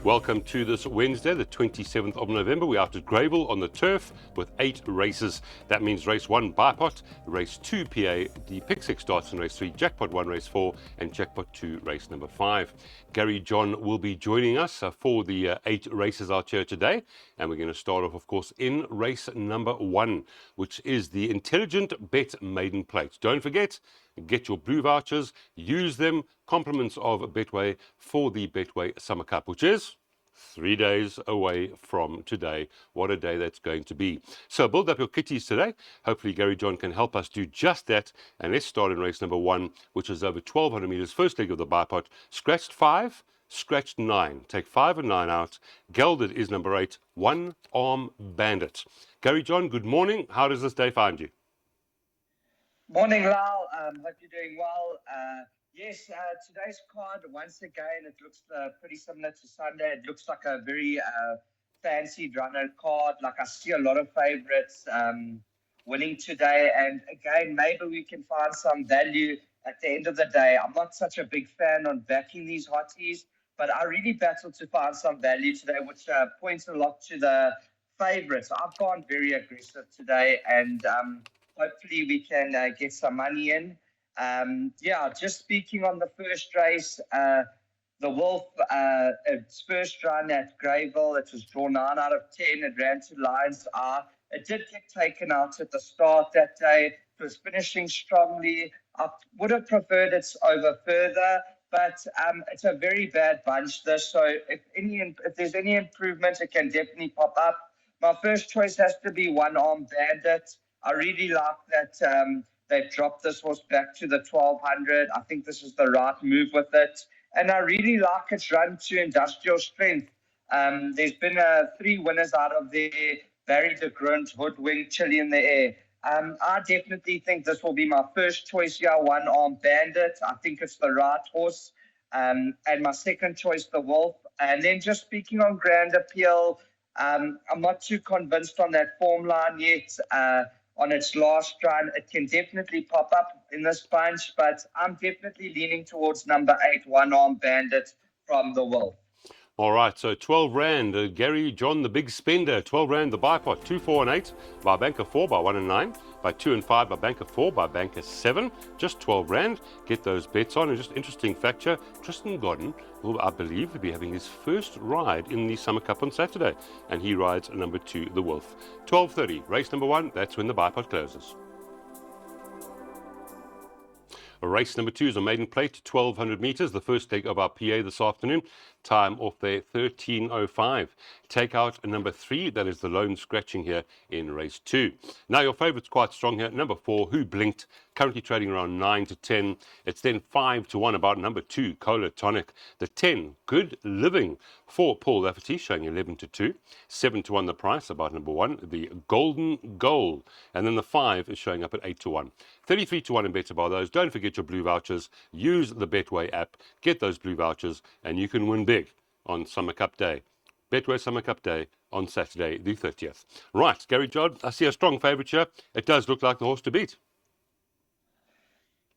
Welcome to this Wednesday, the 27th of November. We're out at Greyville on the turf with 8 races. That means race 1, Bipot, race 2, PA, the Pick 6 starts in race 3, Jackpot 1, race 4, and Jackpot 2, race number 5. Gary John will be joining us for the 8 races out here today. And we're going to start off, of course, in race number 1, which is the Intelligent Bet Maiden Plate. Don't forget, get your blue vouchers, use them, compliments of Betway for the Betway Summer Cup, which is 3 days away from today. What a day that's going to be. So build up your kitties today. Hopefully Gary John can help us do just that. And let's start in race number 1, which is over 1,200 meters. First leg of the bipod. Scratched 5, scratched 9. Take 5 and 9 out. Gelded is number 8, One Arm Bandit. Gary John, good morning. How does this day find you? Morning, Lal. Hope you're doing well. Yes, today's card, once again, it looks pretty similar to Sunday. It looks like a very fancy runner card. Like I see a lot of favorites winning today. And again, maybe we can find some value at the end of the day. I'm not such a big fan on backing these hotties, but I really battled to find some value today, which points a lot to the favorites. I've gone very aggressive today, and hopefully we can get some money in. Just speaking on the first race, the Wolf, its first run at Greyville, it was drawn 9 out of 10. It ran to Lion's Eye. It did get taken out at the start that day. It was finishing strongly. I would have preferred it over further, but it's a very bad bunch this. So if there's any improvement, it can definitely pop up. My first choice has to be One Arm Bandit. I really like that they've dropped this horse back to the 1,200. I think this is the right move with it. And I really like its run to Industrial Strength. There's been 3 winners out of there. Barry de Grunt, Hoodwink, Chili in the Air. I definitely think this will be my first choice here, One Arm Bandit. I think it's the right horse. And my second choice, the Wolf. And then just speaking on Grand Appeal, I'm not too convinced on that form line yet. On its last run, it can definitely pop up in this bunch, but I'm definitely leaning towards number 8, One Arm Bandit from the Wolf. All right, so 12 Rand, Gary John, the big spender, 12 Rand, the bipod, 2, 4, and 8, by Banker 4, by 1 and 9, by 2 and 5, by Banker 4, by Banker 7, just 12 Rand. Get those bets on. And just interesting factor, Tristan Godden will, I believe, be having his first ride in the Summer Cup on Saturday, and he rides number 2, the Wolf. 12:30, race number 1, that's when the bipod closes. Race number 2 is a maiden plate, 1,200 meters, the first leg of our PA this afternoon. Time off there, 13:05. Take out number 3, that is the lone scratching here in race 2. Now your favourite's quite strong here. Number 4, Who Blinked, currently trading around 9 to 10. It's then 5 to 1 about number 2, Cola Tonic. The 10, Good Living, for Paul Lafferty, showing 11 to 2. 7 to 1 the price about number 1, the Golden Goal. And then the 5 is showing up at 8 to 1. 33 to 1 in better by those. Don't forget your blue vouchers. Use the Betway app. Get those blue vouchers and you can win big on Summer Cup Day. Betway Summer Cup Day on Saturday the 30th. Right, Gary John, I see a strong favourite here. It does look like the horse to beat.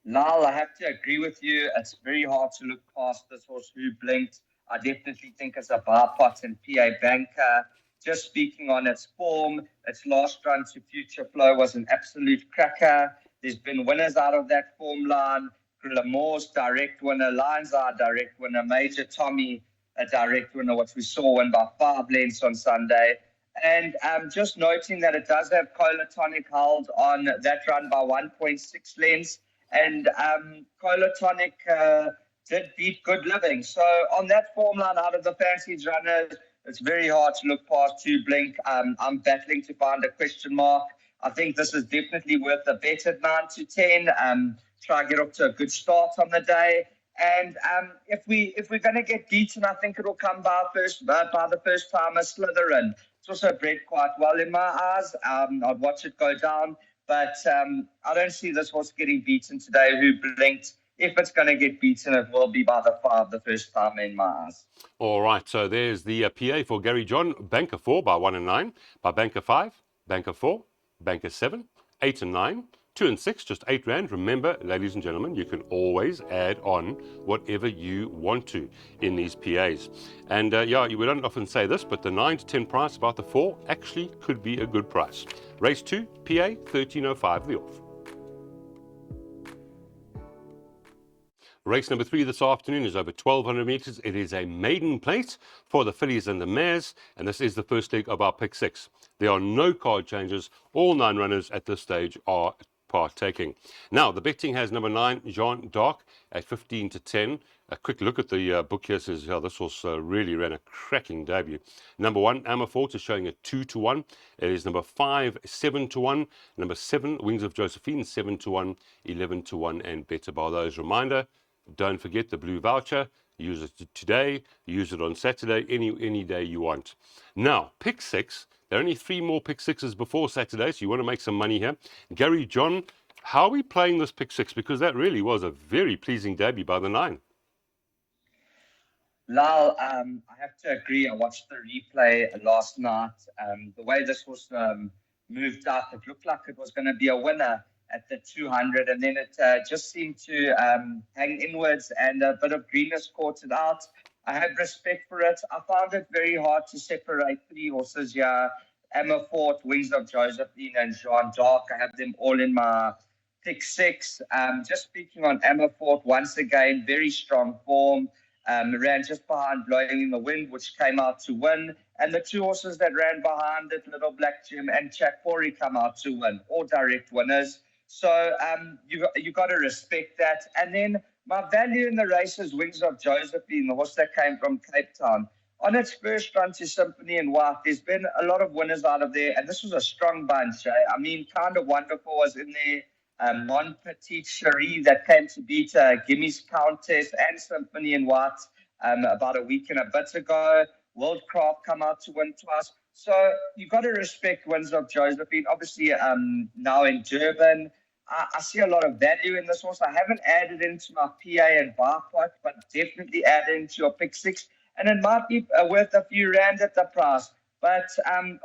Lal, I have to agree with you. It's very hard to look past this horse, Who Blinked. I definitely think it's a Bipot and PA Banker. Just speaking on its form, its last run to Future Flow was an absolute cracker. There's been winners out of that form line. Glamour's direct winner, Lion's Eye direct winner, Major Tommy a direct winner, what we saw win by 5 lengths on Sunday. And just noting that it does have Cola Tonic held on that run by 1.6 lengths. And Cola Tonic did beat Good Living. So on that form line out of the fancy runners, it's very hard to look past Who Blink. I'm battling to find a question mark. I think this is definitely worth a bet at 9 to 10. Try and get off to a good start on the day. And if we're going to get beaten, I think it'll come by the first time a Slytherin. It's also bred quite well in my eyes. I'd watch it go down, but I don't see this horse getting beaten today. Who Blinked? If it's going to get beaten, it will be by the 5 the first time in my eyes. All right, so there's the PA for Gary John. Banker 4 by 1 and 9, by Banker 5, Banker 4, Banker 7, 8 and 9, 2 and 6, just 8 Rand. Remember, ladies and gentlemen, you can always add on whatever you want to in these PAs. And yeah, we don't often say this, but the 9 to 10 price, about the 4, actually could be a good price. Race 2, PA, 13.05 the off. Race number 3 this afternoon is over 1,200 metres. It is a maiden plate for the fillies and the mares, and this is the first leg of our pick 6. There are no card changes. All 9 runners at this stage are partaking. Now, the betting has number 9, Jean d'Arc, at 15 to 10. A quick look at the book here says, yeah, this horse really ran a cracking debut. Number 1, Amerfort, is showing a 2 to 1. It is number 5, 7 to 1. Number 7, Wings of Josephine, 7 to 1, 11 to 1, and better by those. Reminder, don't forget the blue voucher. Use it today, use it on Saturday, any day you want. Now, pick 6. There are only 3 more pick 6s before Saturday, so you want to make some money here. Gary John, how are we playing this pick 6? Because that really was a very pleasing debut by the 9. Lal, I have to agree. I watched the replay last night. The way this was moved up, it looked like it was going to be a winner at the 200, and then it just seemed to hang inwards, and a bit of greenness caught it out. I had respect for it. I found it very hard to separate 3 horses here. Amerfort, Wings of Josephine, and Jean d'Arc. I have them all in my pick 6. Just speaking on Amerfort, once again, very strong form. Ran just behind Blowing in the Wind, which came out to win. And the 2 horses that ran behind it, Little Black Jim and Chakpori, come out to win, all direct winners. So you got to respect that. And then my value in the race is Wings of Josephine, the horse that came from Cape Town. On its first run to Symphony and White, there's been a lot of winners out of there, and this was a strong bunch. I mean, Kind of Wonderful was in there. Mon Petit Cherie that came to beat Gimmy's Countess and Symphony and White about a week and a bit ago. Worldcraft come out to win twice. So you got to respect Wings of Josephine. Obviously, now in Durban, I see a lot of value in this horse. I haven't added into my PA and bar pot, but definitely add into your pick 6. And it might be worth a few rand at the price. But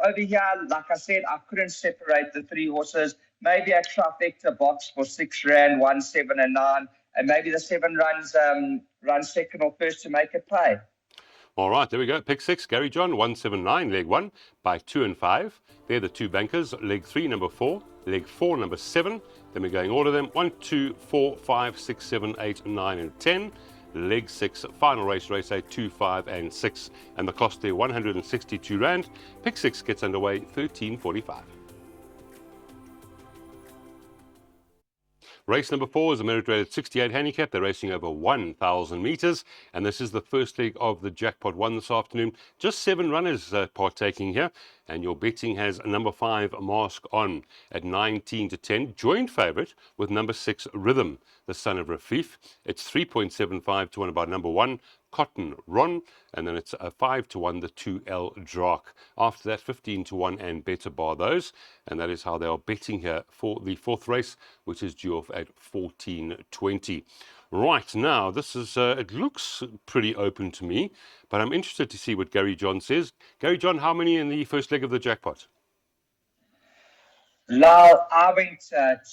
over here, like I said, I couldn't separate the 3 horses. Maybe a trifecta box for 6 rand, 1, 7, and 9. And maybe the 7 runs second or first to make it pay. All right, there we go. Pick 6, Gary John, 179, leg 1 by 2 and 5. They're the 2 bankers. Leg 3, number 4. Leg 4, number 7. Then we're going all of them. 1, 2, 4, 5, 6, 7, 8, 9, and 10. Leg 6, final race 8, 2, 5, and 6. And the cost there, 162 Rand. Pick 6 gets underway, 13.45. Race number 4 is a merit rated 68 handicap. They're racing over 1,000 metres, and this is the first leg of the Jackpot 1 this afternoon. Just 7 runners partaking here, and your betting has number 5, Mask On, at 19 to 10. Joint favourite with number 6, Rhythm, the son of Rafif. It's 3.75 to 1 about number 1, Cotton Ron, and then it's a 5 to 1, the 2L Drak. After that, 15 to 1 and better bar those, and that is how they are betting here for the 4th race, which is due off at 14.20. Right, now this is it looks pretty open to me, but I'm interested to see what Gary John says. Gary John, how many in the first leg of the jackpot? Lal, I went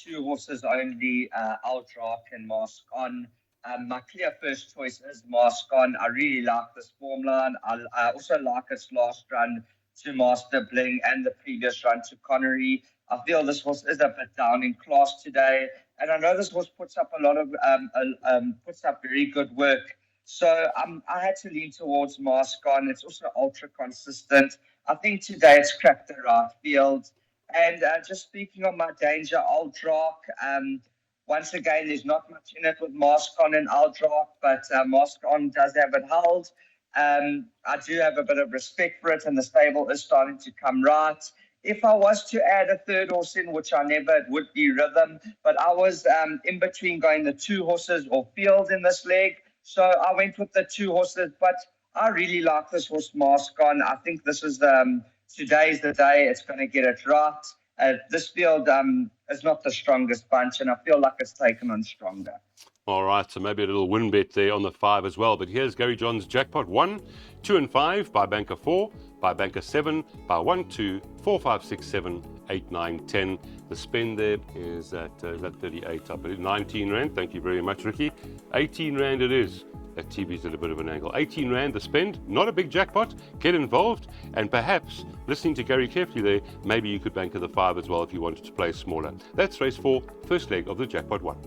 2 horses only, Drak and Mask On. My clear first choice is Mask On. I really like this form line. I also like its last run to Master Bling and the previous run to Connery. I feel this horse is a bit down in class today, and I know this horse puts up a lot of puts up very good work. So I had to lean towards Mask On. It's also ultra consistent. I think today it's cracked the right field. And just speaking of my danger, Drak. Once again, there's not much in it with Mask On and Drak, but Mask On does have it held. I do have a bit of respect for it, and the stable is starting to come right. If I was to add a 3rd horse in, which I never, it would be Rhythm, but I was in between going the 2 horses or Field in this leg, so I went with the 2 horses, but I really like this horse, Mask On. I think this is today's the day it's going to get it right. This field is not the strongest bunch, and I feel like it's taken on stronger. All right, so maybe a little win bet there on the 5 as well. But here's Gary John's Jackpot 1, 2 and 5 by Banker 4, by Banker 7, by 1, 2, 4, 5, 6, 7, 8, 9, 10. The spend there is at is that 38, I believe. 19 Rand. Thank you very much, Ricky. 18 Rand it is. That TV's at a bit of an angle. 18 Rand the spend. Not a big jackpot. Get involved. And perhaps, listening to Gary carefully there, maybe you could bank at the 5 as well if you wanted to play smaller. That's race 4, first leg of the Jackpot 1.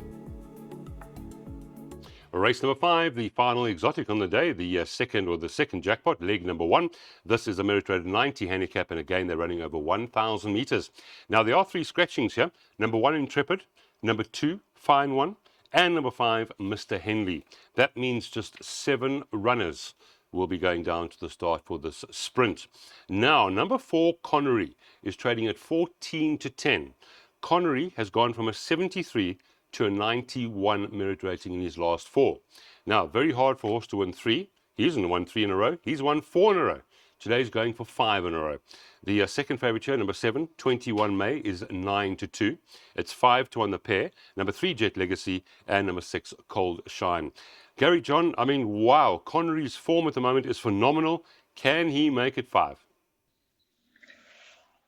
Race number 5, the final exotic on the day, the second jackpot, leg number 1. This is a Meritrated 90 handicap, and again they're running over 1,000 meters. Now there are 3 scratchings here. Number 1, Intrepid. Number 2, Fine One. And number 5, Mr. Henley. That means just 7 runners will be going down to the start for this sprint. Now, number 4, Connery, is trading at 14 to 10. Connery has gone from a 73 to a 91 merit rating in his last 4. Now, very hard for a horse to win 3. He hasn't won 3 in a row. He's won 4 in a row. Today's going for 5 in a row. The second favourite here, number 7, 21 May, is 9 to 2. It's 5 to 1 the pair. Number 3, Jet Legacy, and number 6, Cold Shine. Gary John, I mean, wow, Connery's form at the moment is phenomenal. Can he make it 5?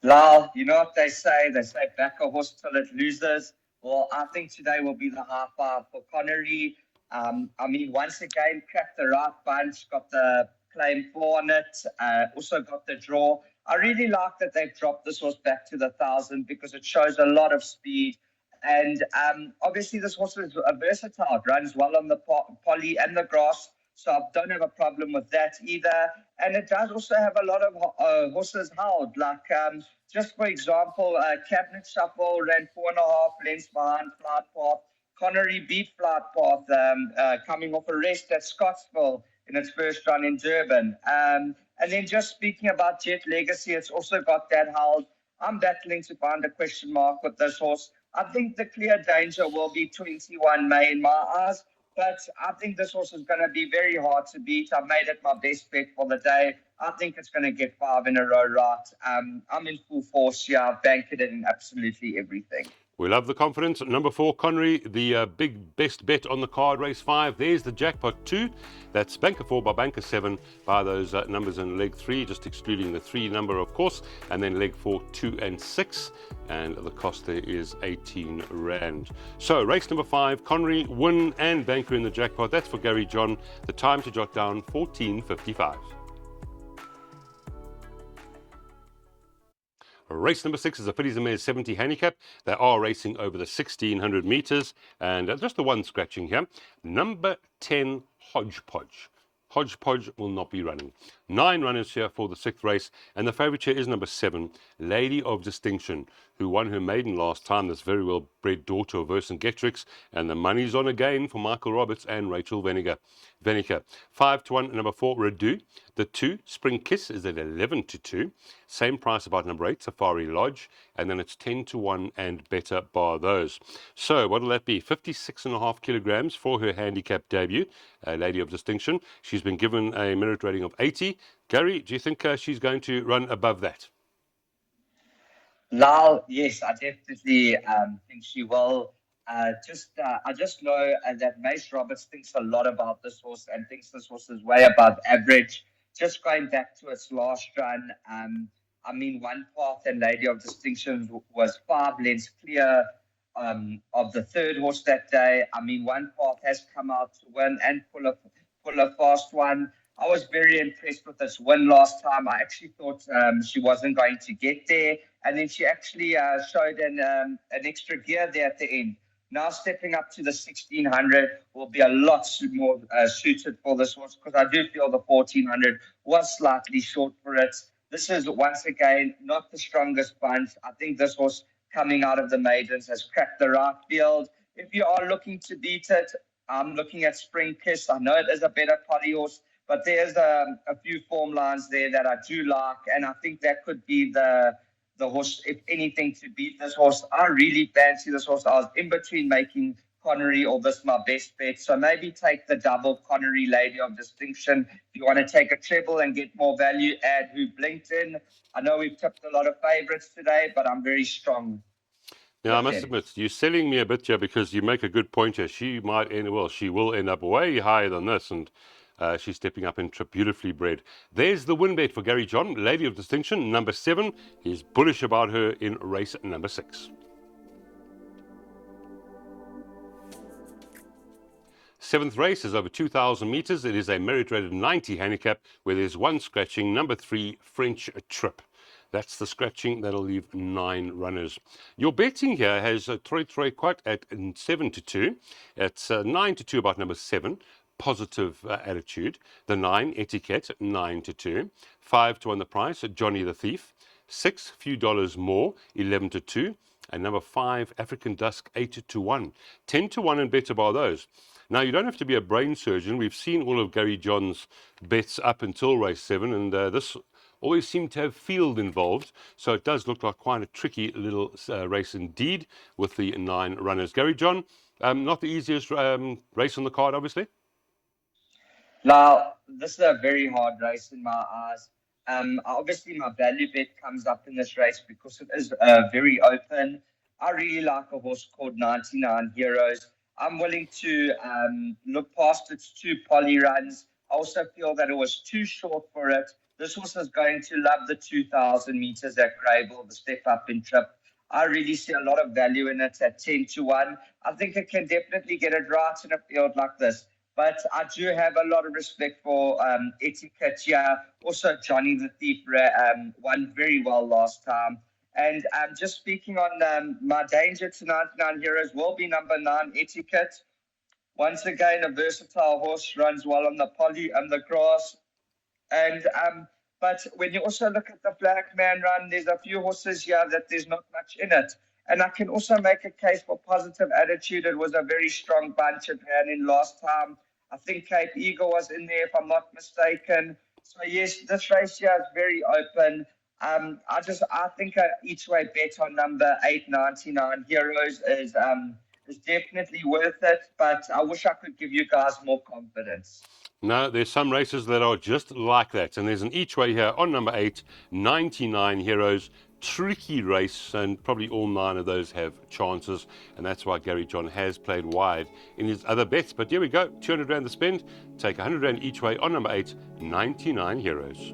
Lal, you know what they say? They say back a horse till it loses. Well, I think today will be the high 5 for Connery. I mean, once again, cracked the right bunch, got the claim 4 on it, also got the draw. I really like that they've dropped this horse back to the 1,000 because it shows a lot of speed. And obviously this horse is versatile. It runs well on the poly and the grass, so I don't have a problem with that either. And it does also have a lot of horses held, like just for example, Cabinet Shuffle ran 4.5 lengths behind Flight Path. Connery beat Flight Path coming off a rest at Scottsville in its first run in Durban. And then just speaking about Jet Legacy, it's also got that held. I'm battling to find a question mark with this horse. I think the clear danger will be 21 May in my eyes, but I think this horse is going to be very hard to beat. I've made it my best bet for the day. I think it's going to get 5 in a row right. I'm in full force here. I've banked it in absolutely everything. We love the confidence. Number 4, Connery, the big best bet on the card, race 5. There's the jackpot 2. That's banker 4 by banker 7 by those numbers in leg 3, just excluding the 3 number, of course, and then leg 4, 2 and 6. And the cost there is 18 Rand. So race number 5, Connery, win and banker in the jackpot. That's for Gary John. The time to jot down 14:55. Race number 6 is a Fillies and Mares 70 handicap. They are racing over the 1,600 meters, and just the one scratching here. Number 10, Hodgepodge. Hodgepodge will not be running. 9 runners here for the 6th race, and the favourite here is number 7, Lady of Distinction, who won her maiden last time, this very well-bred daughter of Vercingetorix, and the money's on again for Michael Roberts and Rachel Veneker. 5 to 1, number 4, Redu. The 2, Spring Kiss, is at 11 to 2. Same price about number 8, Safari Lodge, and then it's 10 to 1 and better bar those. So what'll that be? 56.5 kilograms for her handicap debut, Lady of Distinction. She's been given a merit rating of 80. Gary, do you think she's going to run above that? Lal, yes, I definitely think she will. I just know that Mace Roberts thinks a lot about this horse and thinks this horse is way above average. Just going back to its last run, I mean, One Path and Lady of Distinction was 5 lengths clear of the 3rd horse that day. I mean, One Path has come out to win and pull a fast one. I was very impressed with this win last time. I actually thought she wasn't going to get there, and then she actually showed an extra gear there at the end. Now stepping up to the 1,600 will be a lot more suited for this horse, because I do feel the 1,400 was slightly short for it. This is, once again, not the strongest bunch. I think this horse coming out of the maidens has cracked the right field. If you are looking to beat it, I'm looking at Spring Kiss. I know it is a better poly horse, but there's a few form lines there that I do like, and I think that could be the horse, if anything, to beat this horse. I really fancy this horse. I was in between making Connery or this my best bet, so maybe take the double Connery, Lady of Distinction. If you want to take a treble and get more value, add Who Blinked In. I know we've tipped a lot of favourites today, but I'm very strong. Now, I must admit, you're selling me a bit here because you make a good point here. She will end up way higher than this, and She's stepping up in trip, beautifully bred. There's the win bet for Gary John, Lady of Distinction, number 7. He's bullish about her in race number 6. 7th race is over 2,000 meters. It is a merit rated 90 handicap where there's one scratching, number 3, French Trip. That's the scratching. That'll leave 9 runners. Your betting here has Troy quite at 7-2. It's 9-2 about number 7, Positive Attitude. The 9, Etiquette, 9-2. 5-1 the price, Johnny the Thief. 6, few dollars more, 11-2. And number 5, African Dusk, 8-1. 10-1 and better by those. Now, you don't have to be a brain surgeon. We've seen all of Gary John's bets up until race 7, and this always seemed to have field involved. So it does look like quite a tricky little race indeed with the 9 runners. Gary John, not the easiest race on the card, obviously. Now, this is a very hard race in my eyes. Obviously, my value bet comes up in this race because it is very open. I really like a horse called 99 Heroes. I'm willing to look past its 2 poly runs. I also feel that it was too short for it. This horse is going to love the 2,000 meters at Greybull, the step up in trip. I really see a lot of value in it at 10-1. I think it can definitely get it right in a field like this. But I do have a lot of respect for Etiquette here. Also, Johnny the Thief won very well last time. And just speaking on my danger to 99 Heroes will be number 9, Etiquette. Once again, a versatile horse, runs well on the poly and the grass. And but when you also look at the Black Man Run, there's a few horses here that there's not much in it. And I can also make a case for Positive Attitude. It was a very strong bunch it ran in last time. I think Cape Eagle was in there, if I'm not mistaken. So yes, this race here is very open. I think each way bet on number 8, 99 Heroes is definitely worth it. But I wish I could give you guys more confidence. No, there's some races that are just like that. And there's an each way here on number 8, 99 Heroes. Tricky race, and probably all 9 of those have chances. And that's why Gary John has played wide in his other bets. But here we go, 200 Rand to spend. Take 100 Rand each way on number 8, 99 Heroes.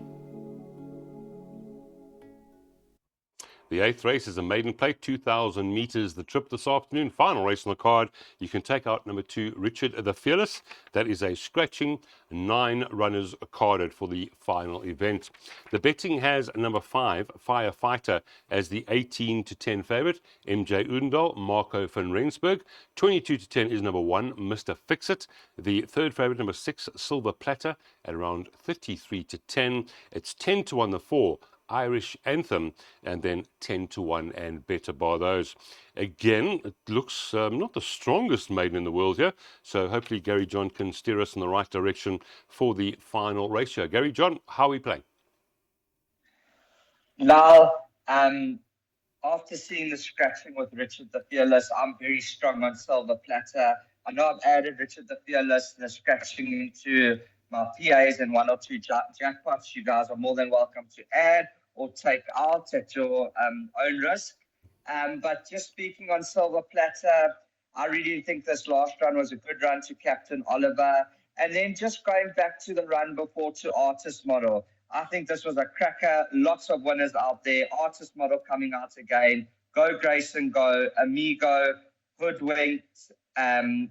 The 8th race is a maiden plate, 2,000 meters, the trip this afternoon. Final race on the card. You can take out number 2, Richard the Fearless. That is a scratching, 9 runners carded for the final event. The betting has number 5, Firefighter, as the 18-10 favorite. MJ Udendal, Marco van Rensburg. 22-10 is number 1, Mr. Fixit. The 3rd favorite, number 6, Silver Platter, at around 33-10. It's 10-1 the 4. Irish Anthem, and then 10-1 and better by those. Again, it looks not the strongest maiden in the world here, so hopefully Gary John can steer us in the right direction for the final ratio. Gary John, how are we playing? Now, after seeing the scratching with Richard the Fearless, I'm very strong on Silver Platter. I know I've added Richard the Fearless, the scratching into my PAs and 1 or 2 jackpots. You guys are more than welcome to add or take out at your own risk. But just speaking on Silver Platter, I really think this last run was a good run to Captain Oliver. And then just going back to the run before to Artist Model, I think this was a cracker. Lots of winners out there. Artist Model coming out again. Go Grayson, Go, Amigo, Hoodwinked, and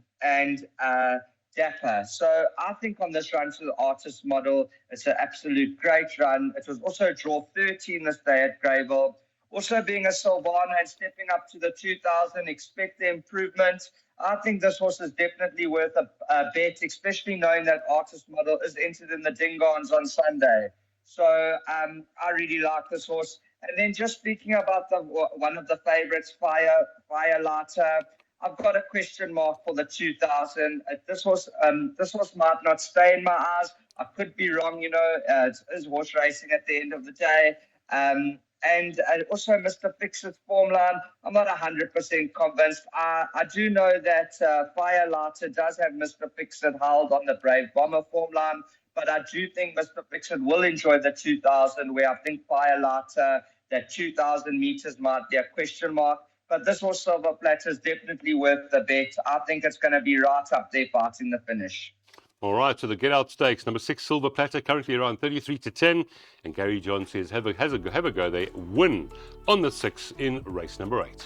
Dapper. So I think on this run to the Artist Model, it's an absolute great run. It was also draw 13 this day at Greybull. Also being a Silvana and stepping up to the 2,000, expect the improvement. I think this horse is definitely worth a bet, especially knowing that Artist Model is entered in the Dingons on Sunday. So I really like this horse. And then just speaking about one of the favorites, Firelighter, I've got a question mark for the 2,000. This horse might not stay in my eyes. I could be wrong, it is horse racing at the end of the day. And also Mr. Fixit's form line, I'm not 100% convinced. I do know that Firelighter does have Mr. Fixit held on the Brave Bomber form line, but I do think Mr. Fixit will enjoy the 2,000, where I think Firelighter, that 2,000 meters might be a question mark. But this horse, Silver Platter, is definitely worth the bet. I think it's going to be right up there fighting the finish. All right, so the Get Out Stakes, number 6 Silver Platter, currently around 33 to 10. And Gary John says, have a go there. Win on the 6 in race number 8.